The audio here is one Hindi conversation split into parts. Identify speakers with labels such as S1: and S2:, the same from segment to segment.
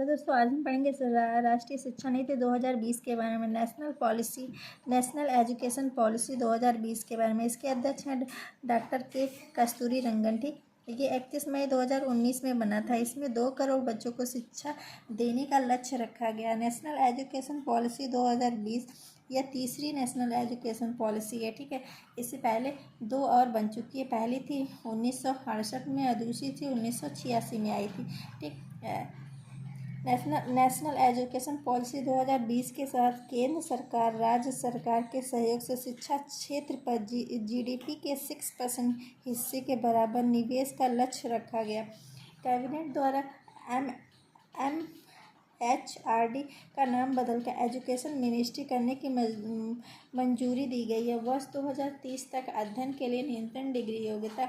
S1: हेलो दोस्तों, आज हम पढ़ेंगे राष्ट्रीय शिक्षा नीति 2020 के बारे में, नेशनल एजुकेशन पॉलिसी 2020 के बारे में। इसके अध्यक्ष हैं डॉक्टर के कस्तूरी रंगन। ठीक, ये 31 मई 2019 में बना था। इसमें 2 करोड़ बच्चों को शिक्षा देने का लक्ष्य रखा गया। नेशनल एजुकेशन पॉलिसी 2020 यह तीसरी नेशनल एजुकेशन पॉलिसी है। ठीक है, इससे पहले 2 और बन चुकी है। पहली थी 1968 में और दूसरी थी 1986 में आई थी। ठीक, नेशनल एजुकेशन पॉलिसी 2020 के साथ केंद्र सरकार राज्य सरकार के सहयोग से शिक्षा क्षेत्र पर जीडीपी के 6% हिस्से के बराबर निवेश का लक्ष्य रखा गया। कैबिनेट द्वारा MHRD का नाम बदलकर एजुकेशन मिनिस्ट्री करने की मंजूरी दी गई है। वर्ष 2030 तक अध्ययन के लिए न्यूनतम डिग्री योग्यता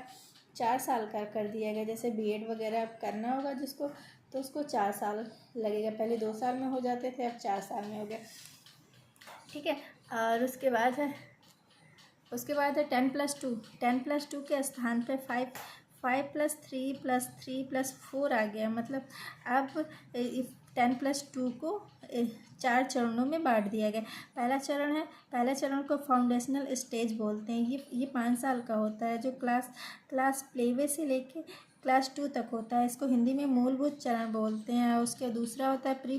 S1: 4 साल का कर दिया गया। जैसे बीएड वगैरह करना होगा जिसको, तो उसको 4 साल लगेगा। पहले 2 साल में हो जाते थे, अब 4 साल में हो गया। ठीक है, और उसके बाद है 10+2। 10+2 के स्थान पे 5+3+3+4 आ गया। मतलब अब 10+2 को 4 चरणों में बांट दिया गया। पहला चरण को फाउंडेशनल स्टेज बोलते हैं। ये 5 साल का होता है, जो क्लास प्लेवे से लेके क्लास 2 तक होता है। इसको हिंदी में मूलभूत चरण बोलते हैं। और उसके दूसरा होता है प्री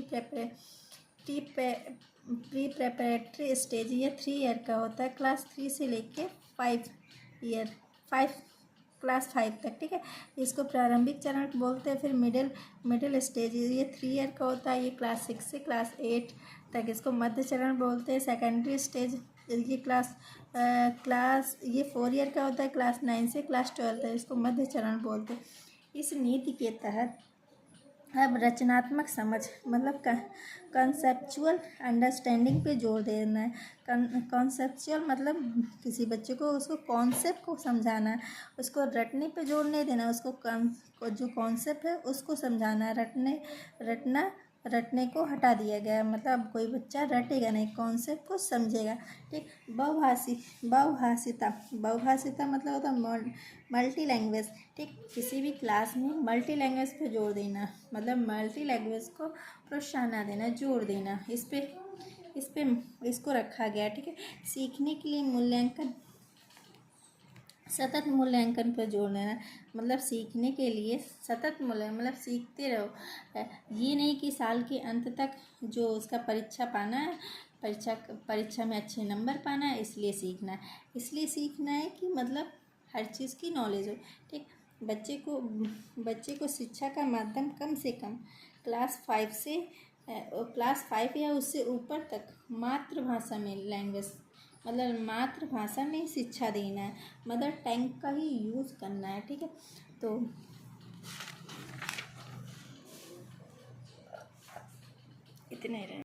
S1: प्रेपरेटरी स्टेज। ये 3 ईयर का होता है, क्लास 3 से लेके 5 क्लास 5 तक। ठीक है, इसको प्रारंभिक चरण बोलते हैं। फिर मिडिल स्टेज, ये 3 ईयर का होता है, ये क्लास 6 से क्लास 8 तक। इसको मध्य चरण बोलते हैं। सेकेंडरी स्टेज, ये ये 4 ईयर का होता है, क्लास 9 से क्लास 12 तक। इसको मध्य चरण बोलते हैं। इस नीति के तहत अब रचनात्मक समझ मतलब कॉन्सेप्चुअल अंडरस्टैंडिंग पे जोर देना है। कॉन्सेप्चुअल मतलब किसी बच्चे को उसको कॉन्सेप्ट को समझाना है, उसको रटने पे जोर नहीं देना, उसको जो कॉन्सेप्ट है उसको समझाना है। रटने को हटा दिया गया। मतलब कोई बच्चा रटेगा नहीं, कॉन्सेप्ट को समझेगा। ठीक, बहुभाषिता मतलब होता है मल्टी लैंग्वेज। ठीक, किसी भी क्लास में मल्टी लैंग्वेज पे जोर देना, मतलब मल्टी लैंग्वेज को प्रोत्साहन देना, जोर देना, इसको रखा गया। ठीक है, सीखने के लिए सतत मूल्यांकन पर जोर देना। मतलब सीखने के लिए सतत मूल्यांकन, मतलब सीखते रहो। ये नहीं कि साल के अंत तक जो उसका परीक्षा पाना है, परीक्षा में अच्छे नंबर पाना है इसलिए सीखना है। इसलिए सीखना है कि मतलब हर चीज़ की नॉलेज हो। ठीक, बच्चे को शिक्षा का माध्यम कम से कम क्लास 5 या उससे ऊपर तक मातृभाषा में मतलब मातृभाषा में शिक्षा देना है। मदर टंग का ही यूज़ करना है। ठीक है, तो इतने रहे।